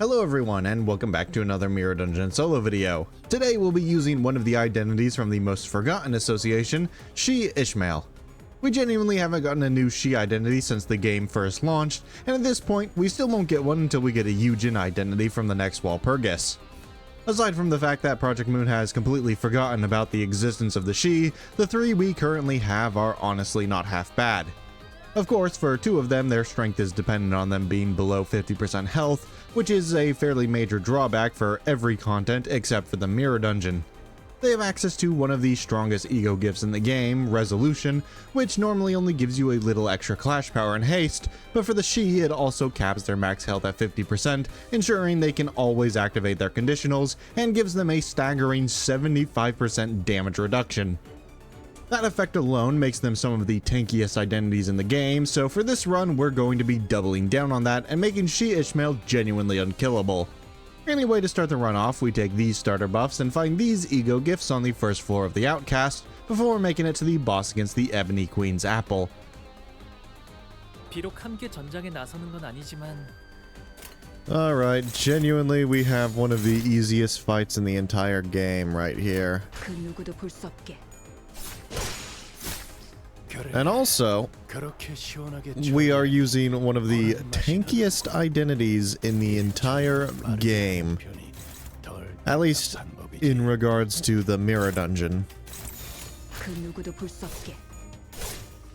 Hello everyone, and welcome back to another Mirror Dungeon solo video. Today we'll be using one of the identities from the most forgotten association, shei Ishmael. We genuinely haven't gotten a new shei identity since the game first launched, and at this point we still won't get one until we get a Eugen identity from the next Walpurgis. Aside from the fact that Project Moon has completely forgotten about the existence of the shei, the three we currently have are honestly not half bad. Of course, for two of them, their strength is dependent on them being below 50% health, which is a fairly major drawback for every content except for the Mirror Dungeon. They have access to one of the strongest ego gifts in the game, Resolution, which normally only gives you a little extra clash power and haste, but for the shei it also caps their max health at 50%, ensuring they can always activate their conditionals, and gives them a staggering 75% damage reduction. That effect alone makes them some of the tankiest identities in the game, so for this run we're going to be doubling down on that and making shei Ishmael genuinely unkillable. Anyway, to start the run off, we take these starter buffs and find these ego gifts on the first floor of the Outcast, before making it to the boss against the Ebony Queen's Apple. Alright, genuinely we have one of the easiest fights in the entire game right here. And also, we are using one of the tankiest identities in the entire game. At least in regards to the Mirror Dungeon.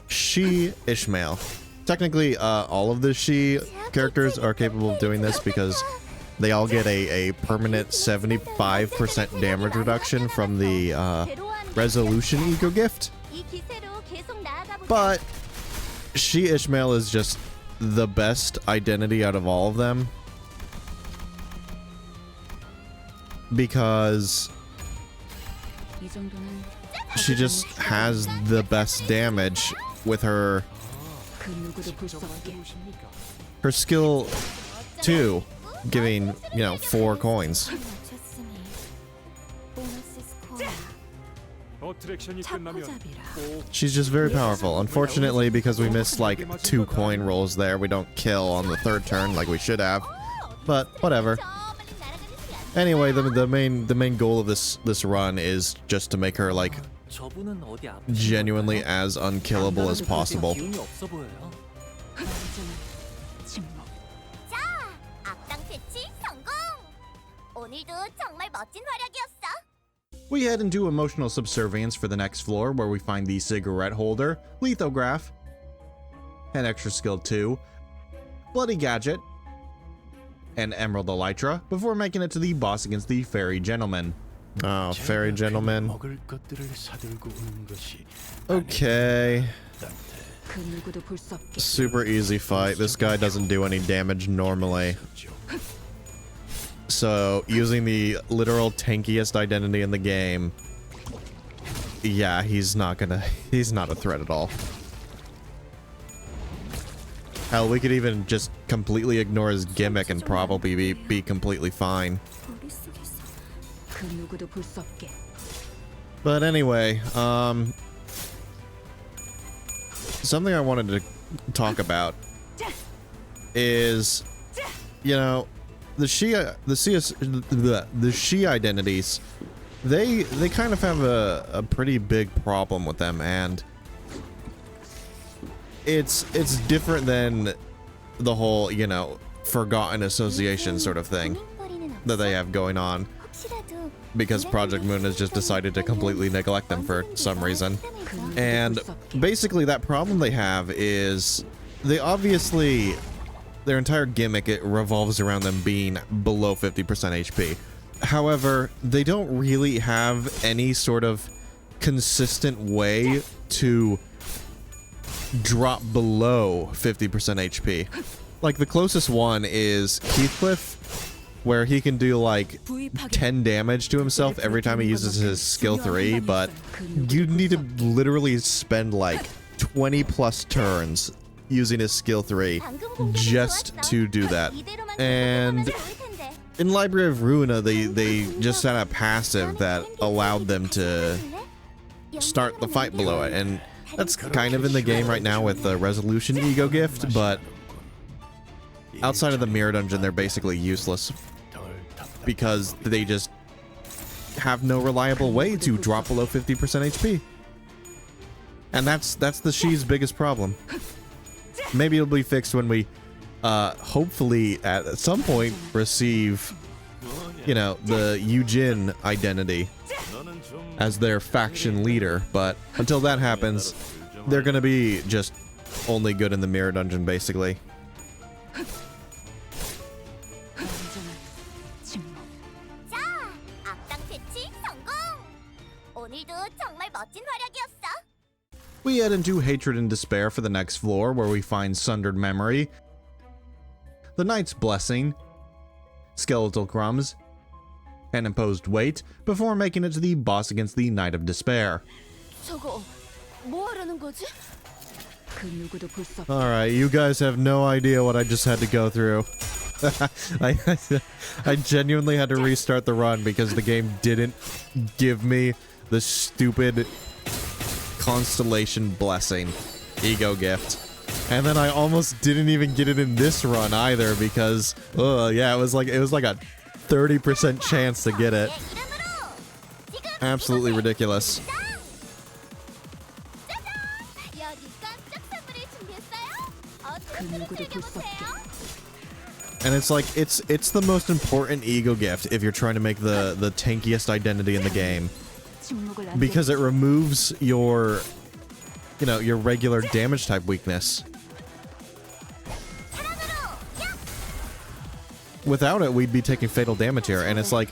Shei Ishmael. Technically, all of the shei characters are capable of doing this because they all get a permanent 75% damage reduction from the Resolution ego gift. But shei Ishmael is just the best identity out of all of them, because she just has the best damage with her skill 2, giving, 4 coins. She's just very powerful. Unfortunately, because we missed like 2 coin rolls there, we don't kill on the 3rd turn like we should have. But whatever. Anyway, the main goal of this run is just to make her like genuinely as unkillable as possible. We head into Emotional Subservience for the next floor, where we find the Cigarette Holder, Lithograph, and Extra Skill 2, Bloody Gadget, and Emerald Elytra, before making it to the boss against the Fairy Gentleman. Oh, Fairy Gentleman. Okay. Super easy fight. This guy doesn't do any damage normally. So, using the literal tankiest identity in the game, yeah, he's not a threat at all. Hell, we could even just completely ignore his gimmick and probably be completely fine. But anyway, something I wanted to talk about is, the shei identities, they kind of have a pretty big problem with them, and it's different than the whole, forgotten association sort of thing that they have going on, because Project Moon has just decided to completely neglect them for some reason. And basically that problem they have is their entire gimmick, it revolves around them being below 50% HP. However, they don't really have any sort of consistent way to drop below 50% HP. Like, the closest one is Heathcliff, where he can do like 10 damage to himself every time he uses his skill 3, but you need to literally spend like 20 plus turns using his skill 3 just to do that. And in Library of Ruina, they just had a passive that allowed them to start the fight below it, and that's kind of in the game right now with the Resolution ego gift, but Outside of the mirror dungeon, they're basically useless because they just have no reliable way to drop below 50% HP. And that's the Shei's biggest problem. Maybe it'll be fixed when we hopefully at some point receive, you know, the Yujin identity as their faction leader, but until that happens, they're gonna be just only good in the mirror dungeon, basically. We head into Hatred and Despair for the next floor, where we find Sundered Memory, the Knight's Blessing, Skeletal Crumbs, and Imposed Weight, before making it to the boss against the Knight of Despair. Alright, you guys have no idea what I just had to go through. I genuinely had to restart the run because the game didn't give me the stupid Constellation Blessing ego gift. And then I almost didn't even get it in this run either because, yeah, it was like a 30% chance to get it. Absolutely ridiculous. And it's like, it's the most important ego gift if you're trying to make the tankiest identity in the game. Because it removes your, you know, your regular damage type weakness. Without it, we'd be taking fatal damage here, and it's like,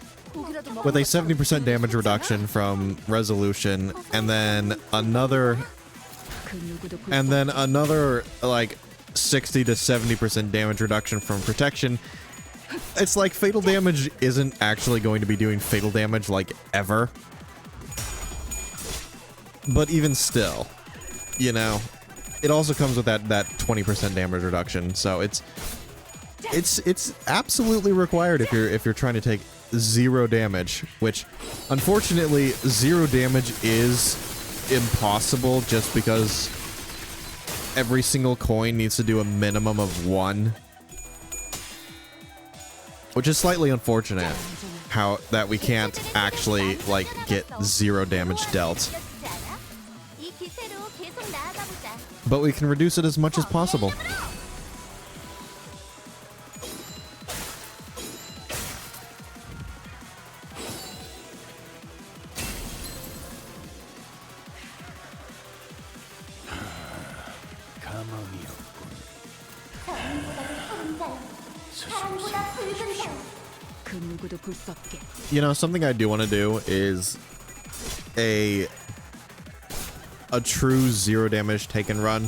with a 70% damage reduction from resolution, and then another, like, 60 to 70% damage reduction from protection, it's like fatal damage isn't actually going to be doing fatal damage, like, ever. But even still, you know, it also comes with that 20% damage reduction, so it's absolutely required if you're trying to take 0 damage, which unfortunately 0 damage is impossible just because every single coin needs to do a minimum of 1, which is slightly unfortunate how that we can't actually like get 0 damage dealt. But we can reduce it as much as possible. You know, something I do want to do is a true 0 damage taken run,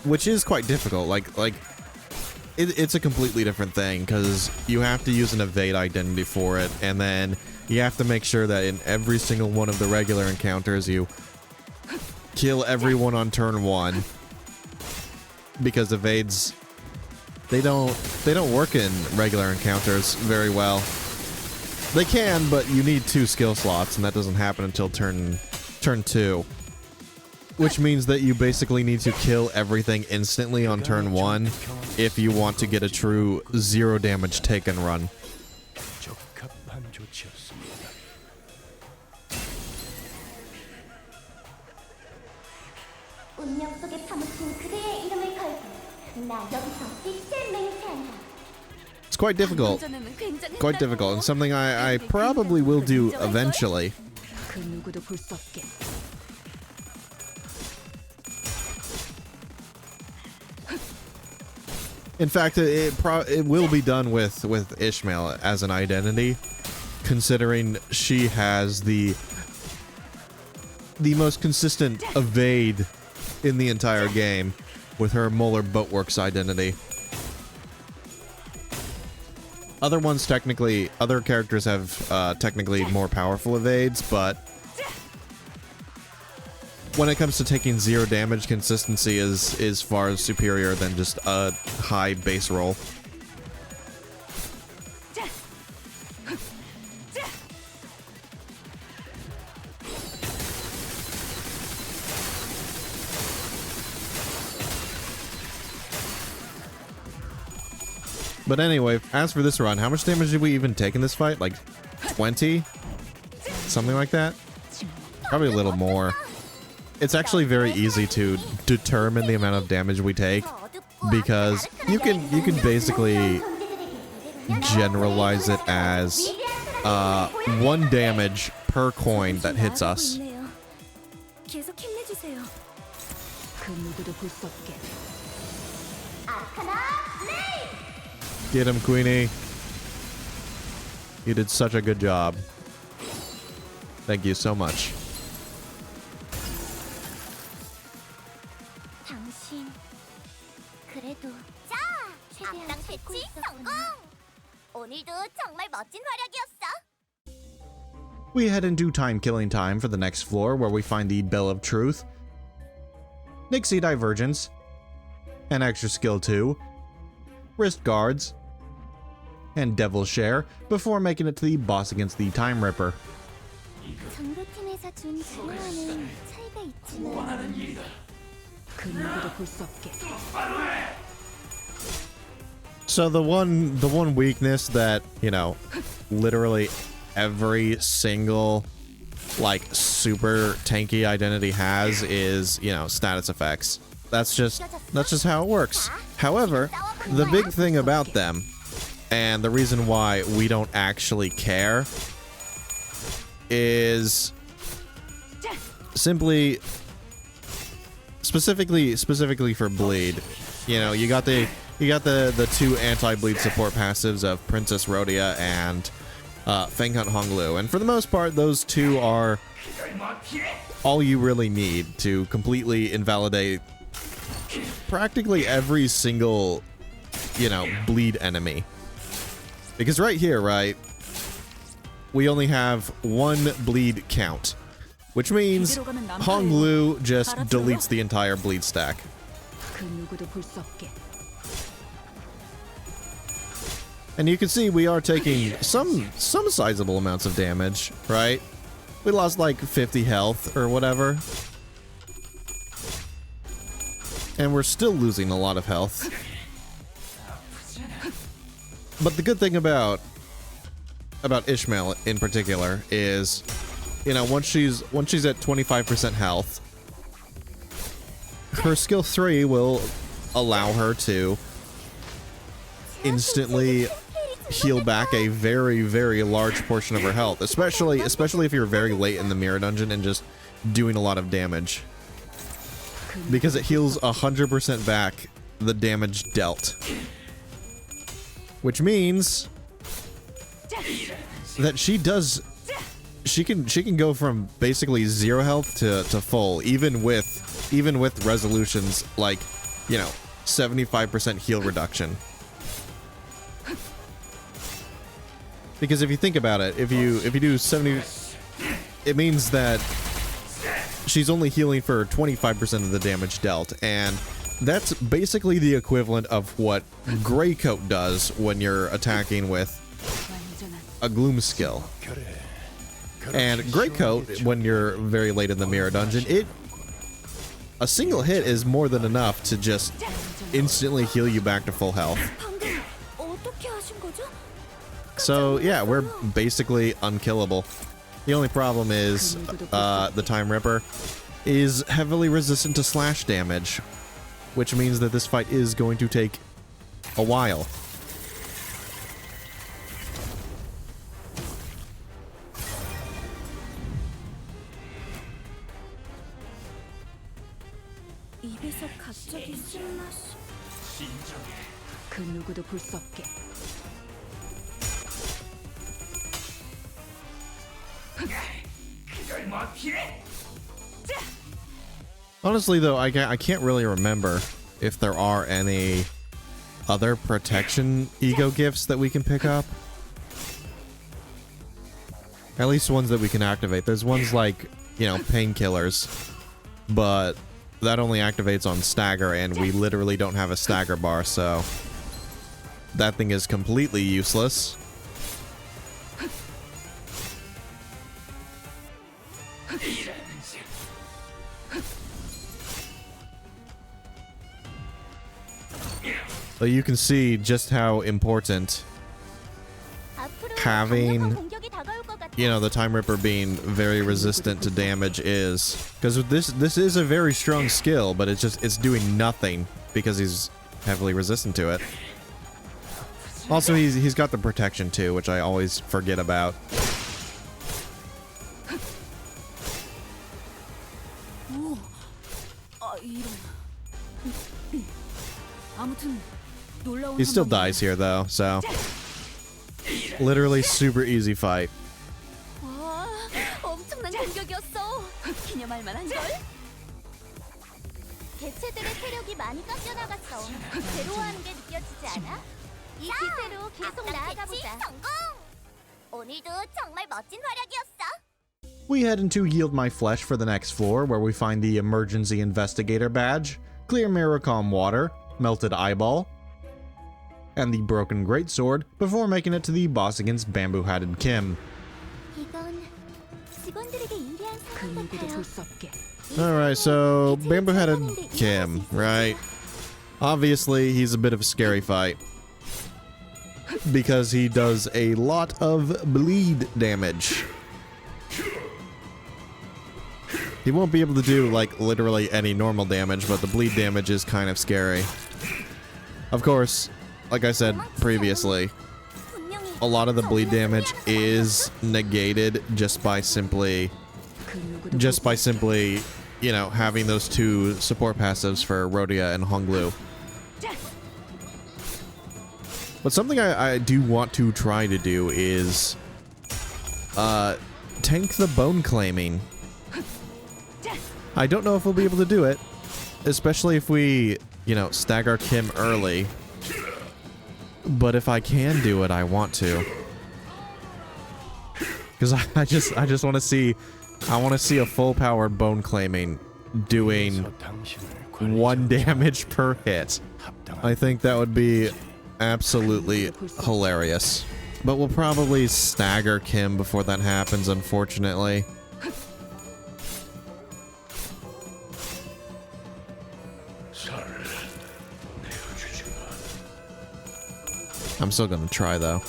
which is quite difficult. Like it's a completely different thing because you have to use an evade identity for it, and then you have to make sure that in every single one of the regular encounters you kill everyone on turn 1, because evades, they don't work in regular encounters very well. They can, but you need 2 skill slots, and that doesn't happen until turn 2, which means that you basically need to kill everything instantly on turn 1 if you want to get a true 0 damage taken run. It's quite difficult, and something I probably will do eventually. In fact, it will be done with Ishmael as an identity, considering she has the most consistent evade in the entire game with her Molar Boatworks identity. Other characters have technically more powerful evades, but when it comes to taking 0 damage, consistency is far superior than just a high base roll. But anyway, as for this run, how much damage did we even take in this fight? Like 20? Something like that? Probably a little more. It's actually very easy to determine the amount of damage we take because you can basically generalize it as 1 damage per coin that hits us. Get him, Queenie. You did such a good job. Thank you so much. We head into time killing time for the next floor where we find the Bell of Truth, Nixie Divergence, an extra skill 2, wrist guards, and Devil's Share before making it to the boss against the Time Ripper. So the one weakness that, you know, literally every single like super tanky identity has is, you know, status effects. That's just how it works. However, the big thing about them, and the reason why we don't actually care, is specifically for bleed. You know, you got the 2 anti-bleed support passives of Princess Rhodia and Feng Hunt Honglu, and for the most part, those 2 are all you really need to completely invalidate practically every single, you know, bleed enemy. Because right here, right, we only have 1 bleed count, which means Honglu just deletes the entire bleed stack. And you can see we are taking some sizable amounts of damage, right? We lost like 50 health or whatever. And we're still losing a lot of health. But the good thing about Ishmael in particular is, you know, once she's at 25% health, her skill 3 will allow her to instantly heal back a very, very large portion of her health, especially if you're very late in the mirror dungeon and just doing a lot of damage, because it heals 100% back the damage dealt, which means that she can go from basically 0 health to full, even with resolutions like, you know, 75% heal reduction. Because if you think about it, if you do 70, it means that she's only healing for 25% of the damage dealt, and that's basically the equivalent of what Greycoat does when you're attacking with a Gloom skill. And Greycoat, when you're very late in the mirror dungeon, a single hit is more than enough to just instantly heal you back to full health. So yeah, we're basically unkillable. The only problem is the Time Ripper is heavily resistant to slash damage, which means that this fight is going to take a while. Honestly, though, I can't really remember if there are any other protection ego gifts that we can pick up. At least ones that we can activate. There's ones like, you know, painkillers, but that only activates on stagger, and we literally don't have a stagger bar, so that thing is completely useless. So you can see just how important having, you know, the Time Ripper being very resistant to damage is. Because this is a very strong skill, but it's doing nothing because he's heavily resistant to it. Also, he's got the protection too, which I always forget about. He still dies here though, so literally super easy fight. We head into Yield My Flesh for the next floor, where we find the Emergency Investigator badge, Clear Mirror Calm Water, Melted Eyeball, and the Broken Greatsword, before making it to the boss against Bamboo Hatted Kim. Alright, so Bamboo Hatted Kim, right? Obviously, he's a bit of a scary fight, because he does a lot of bleed damage. He won't be able to do, like, literally any normal damage, but the bleed damage is kind of scary. Of course, like I said previously, a lot of the bleed damage is negated just by simply, you know, having those two support passives for Rhodia and Honglu. But something I do want to try to do is tank the bone claiming. I don't know if we'll be able to do it, especially if we, you know, stagger Kim early. But if I can do it, I want to. Because I just want to see, a full powered bone claiming doing 1 damage per hit. I think that would be absolutely hilarious. But we'll probably stagger Kim before that happens, unfortunately. I'm still gonna try, though.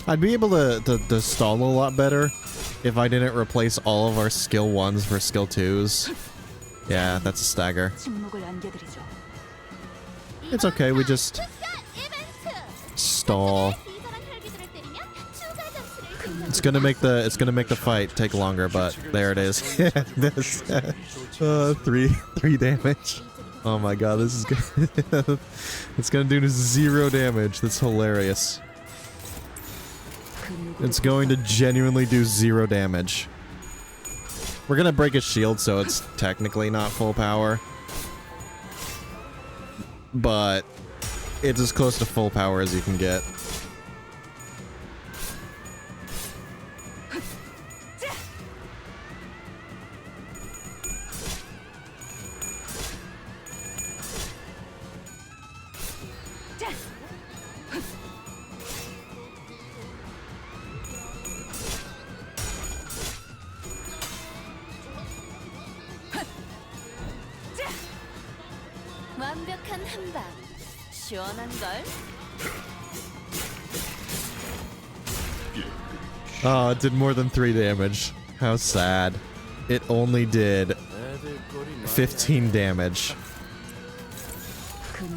I'd be able to stall a lot better if I didn't replace all of our skill 1s for skill 2s. Yeah, that's a stagger. It's okay, we just stall. It's gonna make the fight take longer, but there it is. Yeah, this 3 damage. Oh my god, this is good. It's gonna do 0 damage. That's hilarious. It's going to genuinely do 0 damage. We're gonna break his shield, so it's technically not full power. But it's as close to full power as you can get. Oh, it did more than 3 damage. How sad. It only did 15 damage.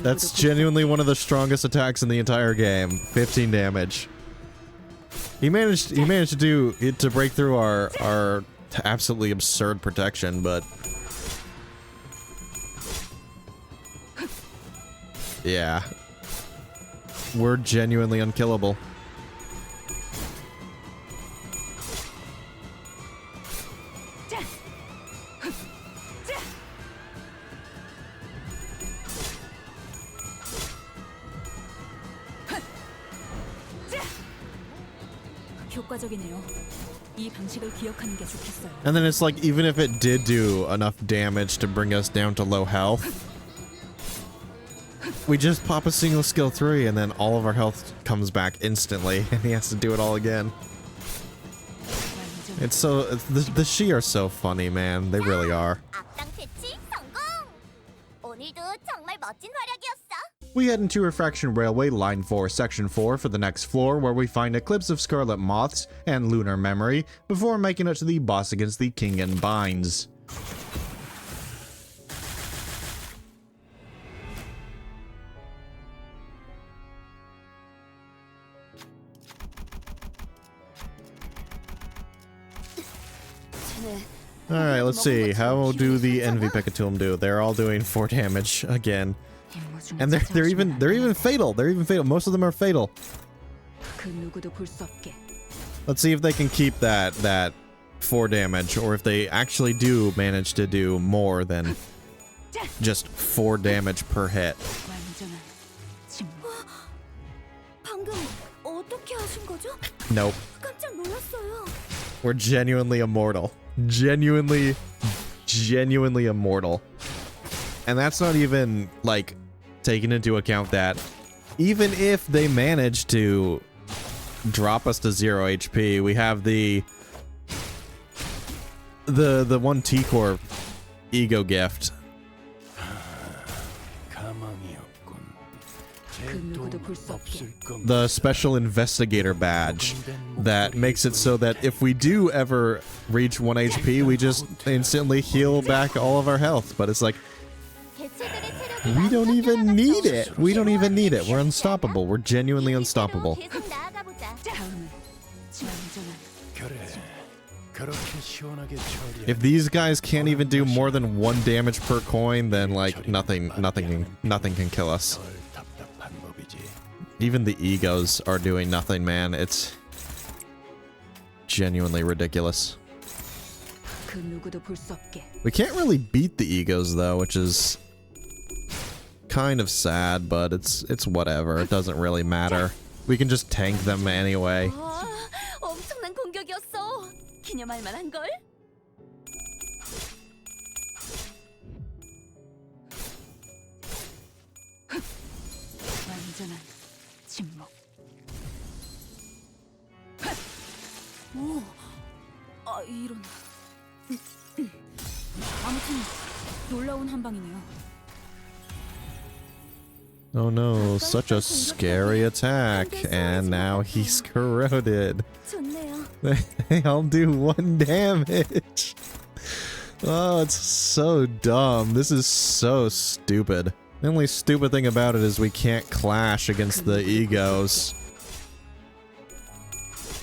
That's genuinely one of the strongest attacks in the entire game. 15 damage. He managed to break through our absolutely absurd protection, but yeah. We're genuinely unkillable. And then it's like, even if it did do enough damage to bring us down to low health, we just pop a single skill 3 and then all of our health comes back instantly and he has to do it all again. It's so the shei are so funny, man. They really are. We head into Refraction Railway Line 4, Section 4 for the next floor, where we find Eclipse of Scarlet Moths and Lunar Memory before making it to the boss against the King in Binds. Alright, let's see. How do the Envy Pekatoom do? They're all doing 4 damage again. And they're even fatal. They're even fatal. Most of them are fatal. Let's see if they can keep that 4 damage, or if they actually do manage to do more than just 4 damage per hit. Nope. We're genuinely immortal. Genuinely immortal. And that's not even, like, taking into account that even if they manage to drop us to 0 HP, we have the 1 T-Core ego gift. The special investigator badge that makes it so that if we do ever reach 1 HP, we just instantly heal back all of our health. But it's like, we don't even need it. We don't even need it. We're unstoppable. We're genuinely unstoppable. If these guys can't even do more than 1 damage per coin, then like nothing can kill us. Even the egos are doing nothing, man. It's genuinely ridiculous. We can't really beat the egos though, which is kind of sad, but it's whatever. It doesn't really matter. We can just tank them anyway. 이런. 아무튼 놀라운 한 방이네요. Oh no, such a scary attack, and now he's corroded. They all do 1 damage. Oh, it's so dumb. This is so stupid. The only stupid thing about it is we can't clash against the egos.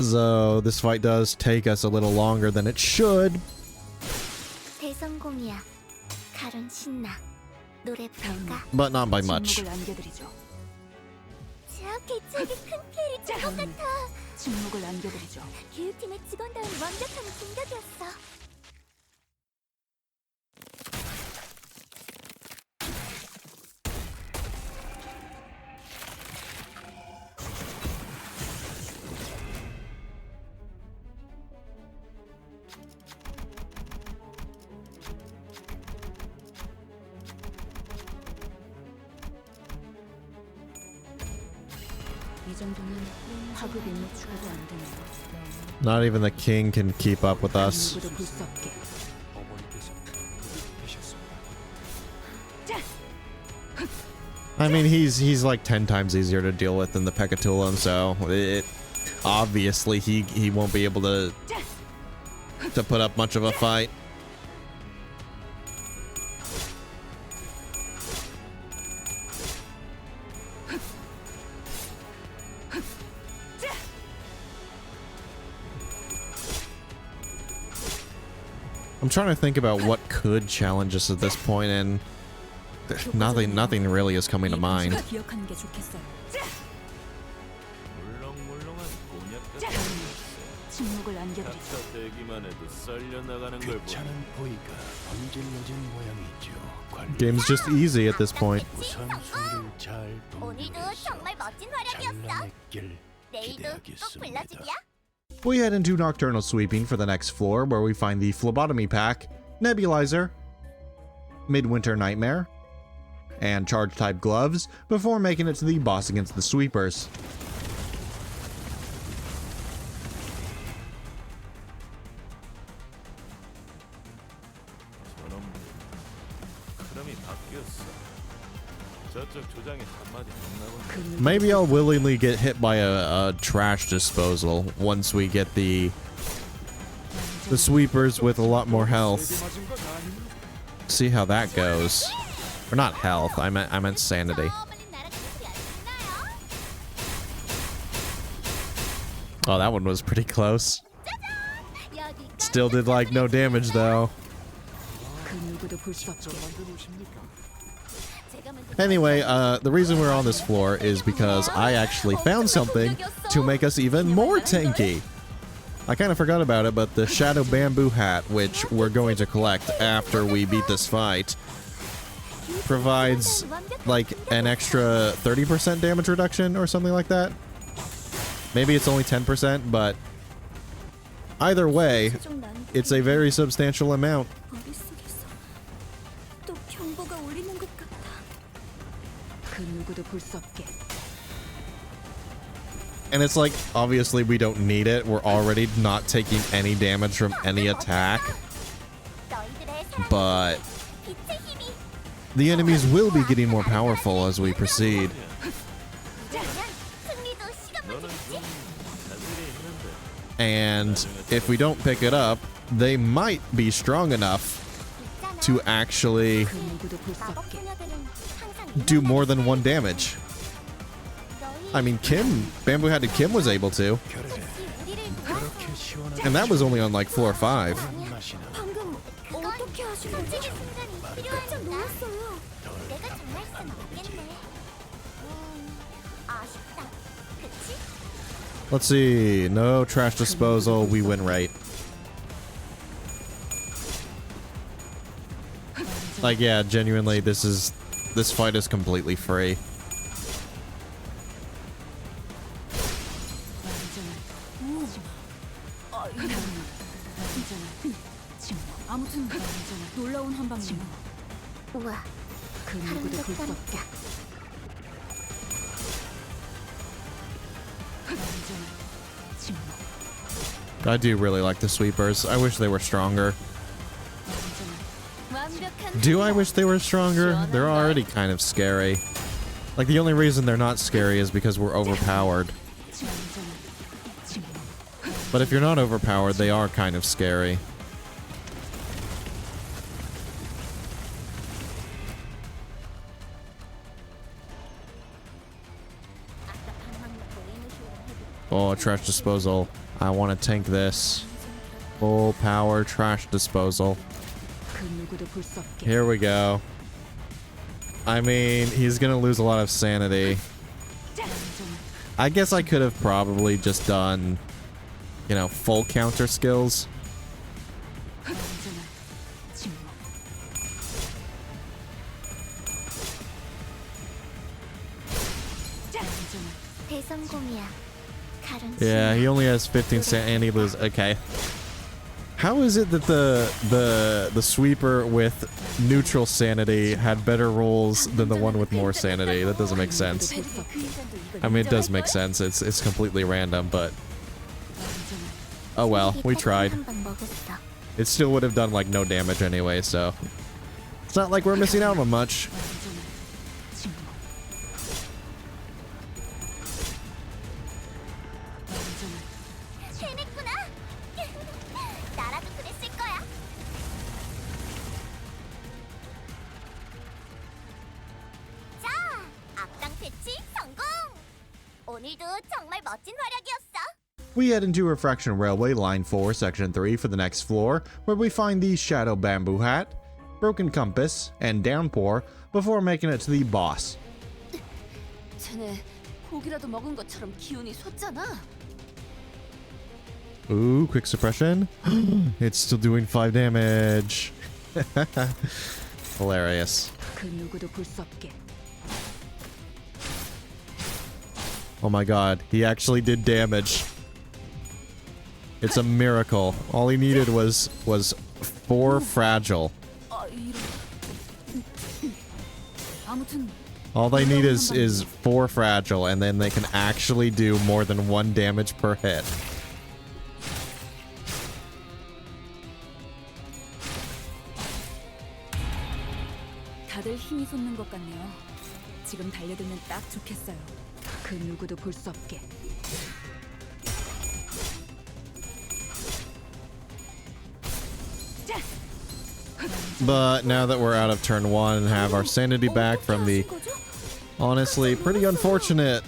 So this fight does take us a little longer than it should. But not by much. Not even the king can keep up with us. I mean, he's like 10 times easier to deal with than the Pekatoolum, so obviously he won't be able to put up much of a fight. I'm trying to think about what could challenge us at this point, and nothing really is coming to mind. Game's just easy at this point. We head into Nocturnal Sweeping for the next floor, where we find the Phlebotomy Pack, Nebulizer, Midwinter Nightmare, and Charge-type gloves, before making it to the boss against the Sweepers. Maybe I'll willingly get hit by a trash disposal once we get the sweepers with a lot more health. See how that goes. Or not health, I meant sanity. Oh, that one was pretty close. Still did like no damage though. Anyway, the reason we're on this floor is because I actually found something to make us even more tanky. I kind of forgot about it, but the Shadow Bamboo Hat, which we're going to collect after we beat this fight, provides like an extra 30% damage reduction or something like that. Maybe it's only 10%, but either way, it's a very substantial amount. And it's like, obviously we don't need it. We're already not taking any damage from any attack. But the enemies will be getting more powerful as we proceed. And if we don't pick it up, they might be strong enough to actually do more than one damage. I mean, Bamboo Hatted Kim was able to. And that was only on like floor 5. Let's see. No trash disposal. We win right. Like, yeah, genuinely, this fight is completely free. I do really like the sweepers. I wish they were stronger. Do I wish they were stronger? They're already kind of scary. Like, the only reason they're not scary is because we're overpowered. But if you're not overpowered, they are kind of scary. Oh, trash disposal. I want to tank this. Full power trash disposal. Here we go. I mean, he's gonna lose a lot of sanity. I guess I could have probably just done, you know, full counter skills. Yeah, he only has 15 sanity and he loses. Okay. How is it that the sweeper with neutral sanity had better rolls than the one with more sanity? That doesn't make sense. I mean, it does make sense. It's completely random, but oh well, we tried. It still would have done like no damage anyway, so it's not like we're missing out on much. We head into Refraction Railway Line 4, Section 3 for the next floor, where we find the Shadow Bamboo Hat, Broken Compass, and Downpour before making it to the boss. Ooh, quick suppression. It's still doing 5 damage. Hilarious. Oh my god, he actually did damage. It's a miracle. All he needed was 4 fragile. All they need is 4 fragile, and then they can actually do more than 1 damage per hit. 다들 힘이 솟는 것 같네요. 지금 달려들면 딱 좋겠어요. 그 누구도 볼 수 없게. But now that we're out of turn 1 and have our sanity back from the honestly pretty unfortunate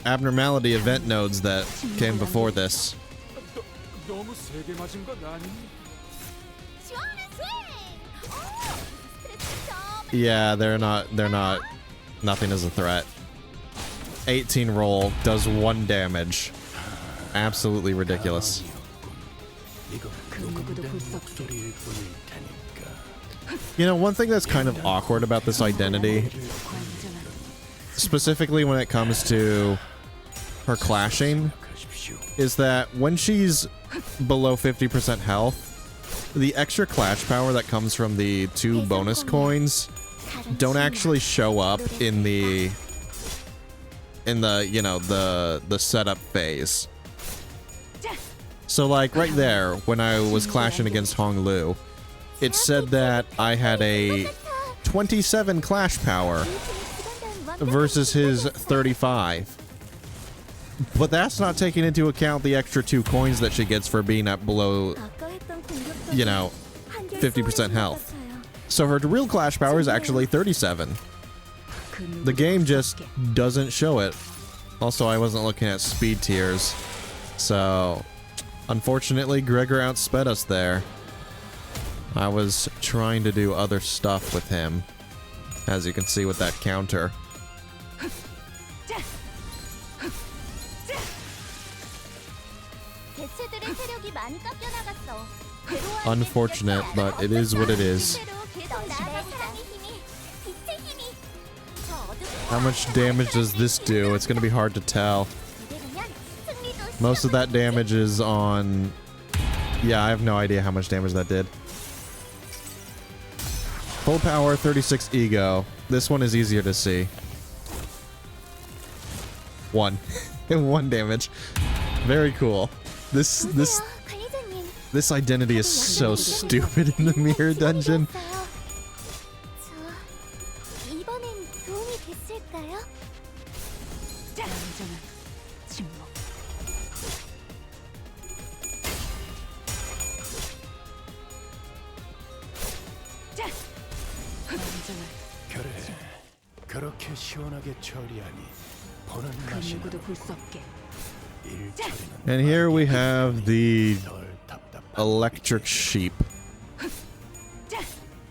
abnormality event nodes that came before this. Yeah, they're not, nothing is a threat. 18 roll, does 1 damage. Absolutely ridiculous. You know, one thing that's kind of awkward about this identity, specifically when it comes to her clashing, is that when she's below 50% health, the extra clash power that comes from the 2 bonus coins don't actually show up in the you know, the setup phase. So like right there, when I was clashing against Hong Lu, it said that I had a 27 clash power versus his 35. But that's not taking into account the extra 2 coins that she gets for being at below, you know, 50% health. So her real clash power is actually 37. The game just doesn't show it. Also, I wasn't looking at speed tiers, so unfortunately Gregor outsped us there. I was trying to do other stuff with him, as you can see with that counter. Unfortunate, but it is what it is. How much damage does this do? It's going to be hard to tell. Most of that damage is on... Yeah, I have no idea how much damage that did. Full power, 36 ego. This one is easier to see. 1. 1 damage. Very cool. This identity is so stupid in the mirror dungeon. And here we have the electric sheep.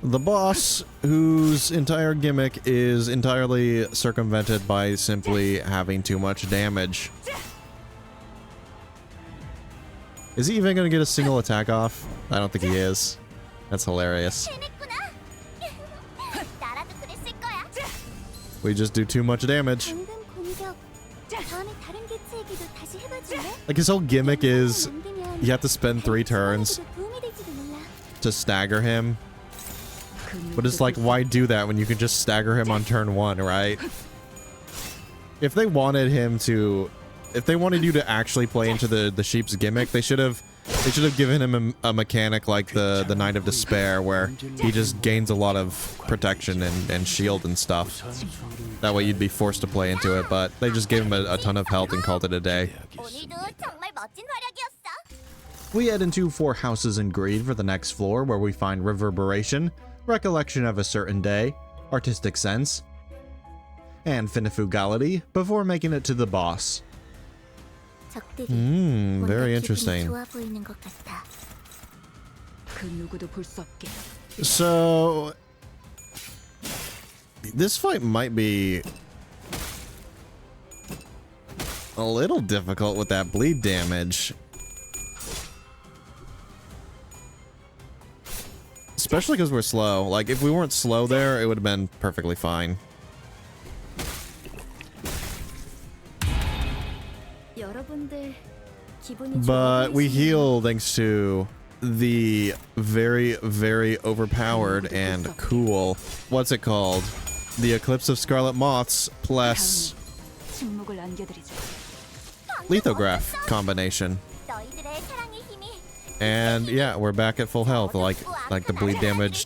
The boss, whose entire gimmick is entirely circumvented by simply having too much damage. Is he even going to get a single attack off? I don't think he is. That's hilarious. We just do too much damage. Like, his whole gimmick is you have to spend 3 turns to stagger him. But it's like, why do that when you can just stagger him on turn 1, right? If they wanted him to... If they wanted you to actually play into the sheep's gimmick, they should have given him a mechanic like the Knight of Despair, where he just gains a lot of protection and shield and stuff. That way you'd be forced to play into it, but they just gave him a ton of health and called it a day. We head into 4 houses in Greed for the next floor, where we find Reverberation, Recollection of a Certain Day, Artistic Sense, and Finifugality, before making it to the boss. Very interesting. So, this fight might be a little difficult with that bleed damage. Especially because we're slow. Like, if we weren't slow there, it would have been perfectly fine. But we heal thanks to the very, very overpowered and cool, what's it called? The Eclipse of Scarlet Moths plus Lithograph combination. And yeah, we're back at full health. Like the bleed damage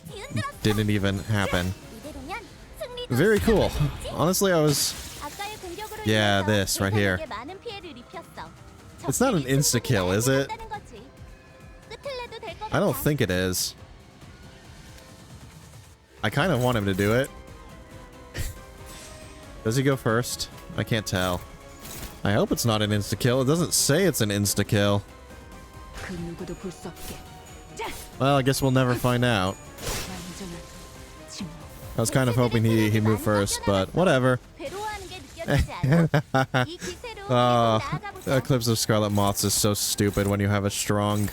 didn't even happen. Very cool. Honestly, I was... Yeah, this right here. It's not an insta-kill, is it? I don't think it is. I kind of want him to do it. Does he go first? I can't tell. I hope it's not an insta-kill. It doesn't say it's an insta-kill. Well, I guess we'll never find out. I was kind of hoping he moved first, but whatever. Eclipse of Scarlet Moths is so stupid when you have a strong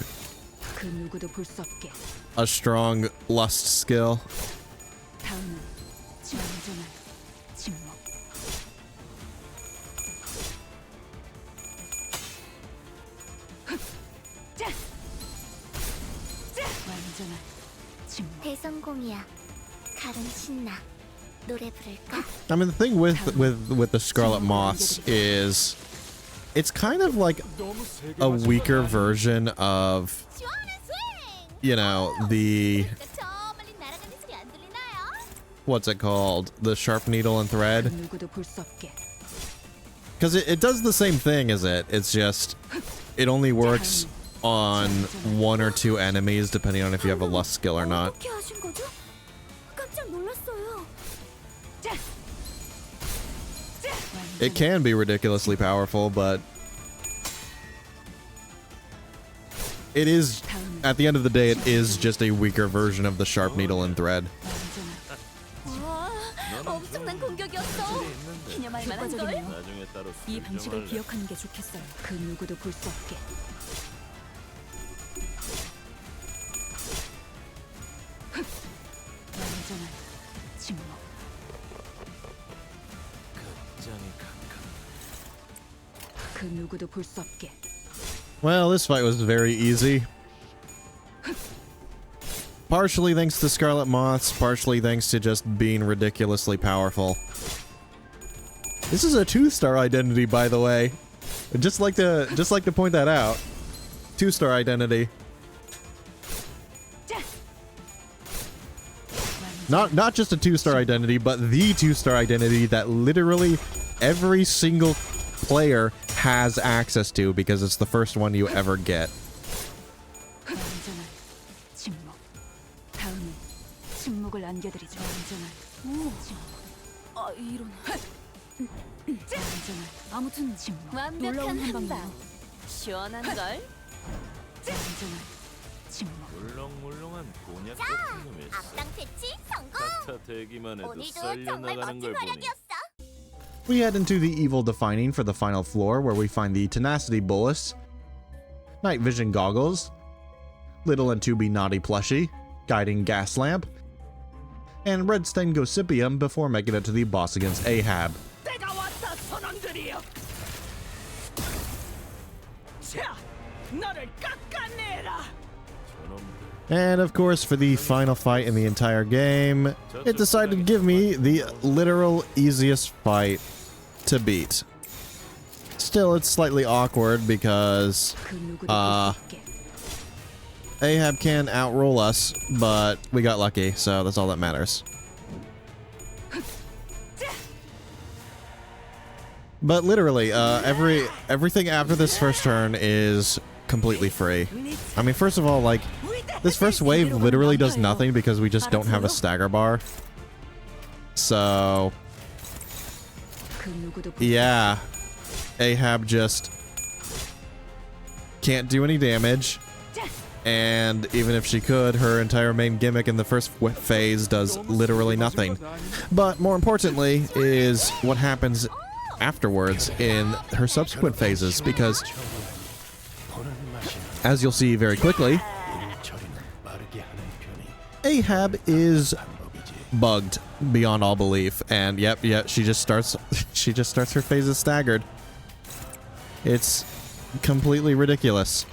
lust skill. I mean, the thing with the Scarlet Moths is it's kind of like a weaker version of, you know, the... What's it called? The Sharp Needle and Thread? Because it does the same thing as it. It's just... It only works on 1 or 2 enemies, depending on if you have a lust skill or not. It can be ridiculously powerful, but it is, at the end of the day, it is just a weaker version of the Sharp Needle and Thread. Well, this fight was very easy. Partially thanks to Scarlet Moths, partially thanks to just being ridiculously powerful. This is a 2-star identity, by the way. I'd just like to point that out. 2-star identity. Not just a 2-star identity, but the 2-star identity that literally every single player has access to because it's the first one you ever get. We head into the evil defining for the final floor, where we find the Tenacity Bolus, Night Vision Goggles, Little and Tubby Naughty Plushie, Guiding Gas Lamp, and Red Stain Gossypium before making it to the boss against Ahab. And of course, for the final fight in the entire game, it decided to give me the literal easiest fight to beat. Still, it's slightly awkward because Ahab can outroll us, but we got lucky, so that's all that matters. But literally, everything after this first turn is completely free. I mean, first of all, like, this first wave literally does nothing because we just don't have a stagger bar. So, yeah, Ahab just can't do any damage. And even if she could, her entire main gimmick in the first phase does literally nothing. But more importantly is what happens afterwards in her subsequent phases, because as you'll see very quickly, Ahab is bugged beyond all belief, and yep, she just starts her phases staggered. It's completely ridiculous.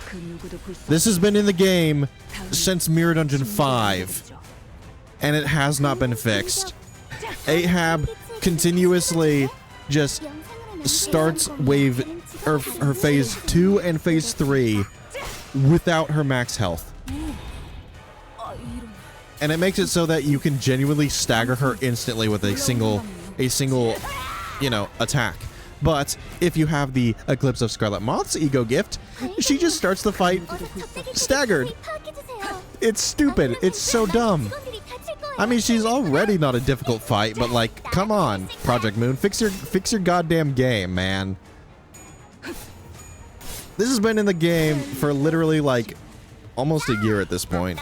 This has been in the game since Mirror Dungeon 5, and it has not been fixed. Ahab continuously just starts wave, or her phase 2 and phase 3 without her max health. 아, 이런. And it makes it so that you can genuinely stagger her instantly with a single, you know, attack. But if you have the Eclipse of Scarlet Moth's ego gift, she just starts the fight staggered. It's stupid. It's so dumb. I mean, she's already not a difficult fight, but like, come on, Project Moon, fix your goddamn game, man. This has been in the game for literally like almost a year at this point.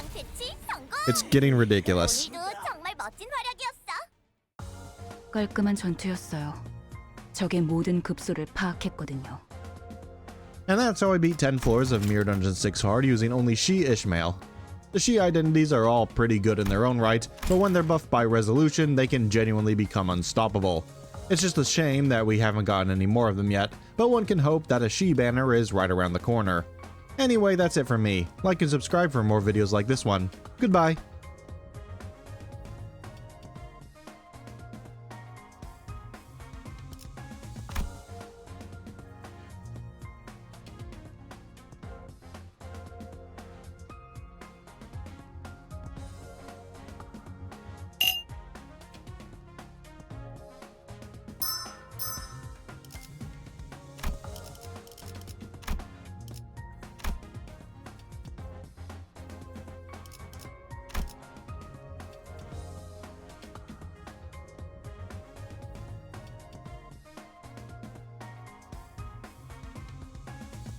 It's getting ridiculous. 깔끔한 전투였어요. 적의 모든 급소를 파악했거든요. And that's how I beat 10 floors of Mirror Dungeon 6 hard using only Shei Ishmael. The Shei identities are all pretty good in their own right, but when they're buffed by resolution, they can genuinely become unstoppable. It's just a shame that we haven't gotten any more of them yet, but one can hope that a Shei banner is right around the corner. Anyway, that's it from me. Like and subscribe for more videos like this one. Goodbye.